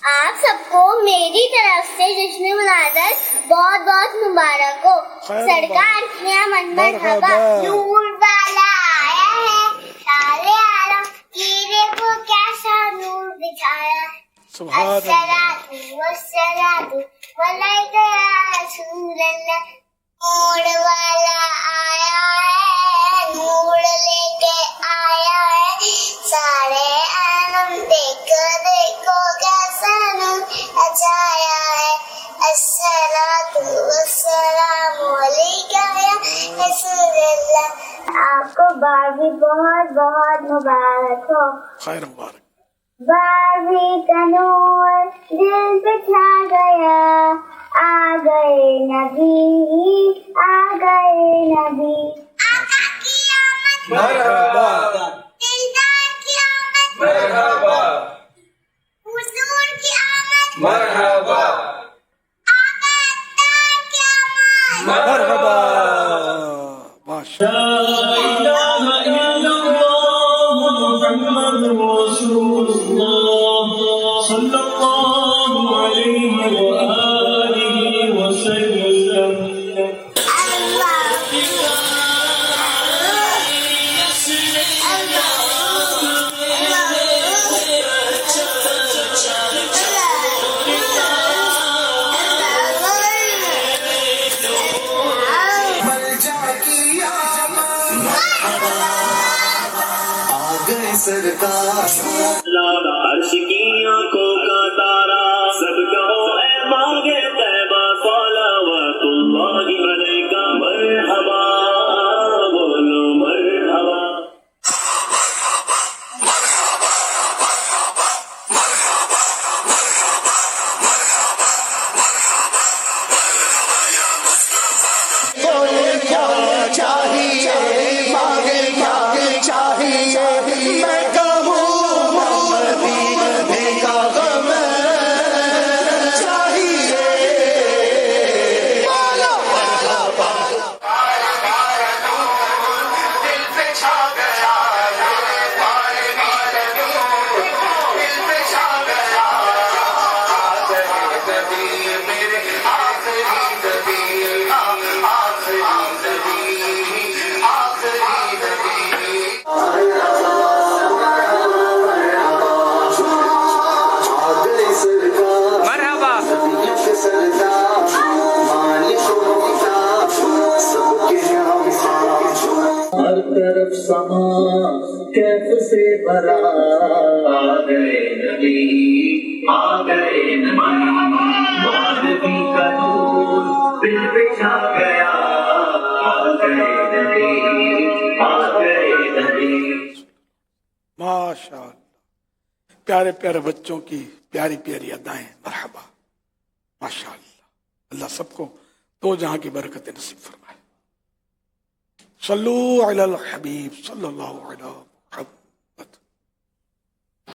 آپ سب کو میری طرف سے جشن ولادت بہت بہت مبارک ہو. سرکار کی آمد مرحبا. نور والا آیا ہے سارے عالم چہرے کو کیسا نور دکھایا. الصلاۃ والسلام علیک یا رسول اللہ. نور والا آیا ہے نور لے کے آیا ہے سارے عالم دیکھو دیکھو کیسا نور اچھایا ہے. الصلاۃ والسلام علیک یا رسول اللہ. آپ کو بارہویں بہت بہت مبارک ہو. خیر مبارک. بارہویں کا نور دل پہ چھا گیا. آ گئے نبی آ گئے نبی. آقا کی آمد مرحبا. دلدار کی آمد مرحبا. حضور کی آمد مرحبا. آقا اتار کی آمد مرحبا. ماشاء محمد رسول اللہ صلی اللہ علیہ وآلہ وسلم. لالا عرش کی آنکھوں کا تارا سب کہو اے باغ طیبہ صلوات اللہ علیک مرحبا. بولو مرحبا. ہر طرف سما کیف سے بھرا. آ گئے نبی آ گئے نبی. مولوی کا نور دل پہ چھا گیا. آ گئے نبی آ گئے نبی. ماشاء اللہ. پیارے پیارے بچوں کی پیاری پیاری ادائیں. مرحبا. ماشاء اللہ. اللہ سب کو دو جہاں کی برکت نصیب فرمائے. صلو علی الحبیب صلی اللہ علیہ وسلم.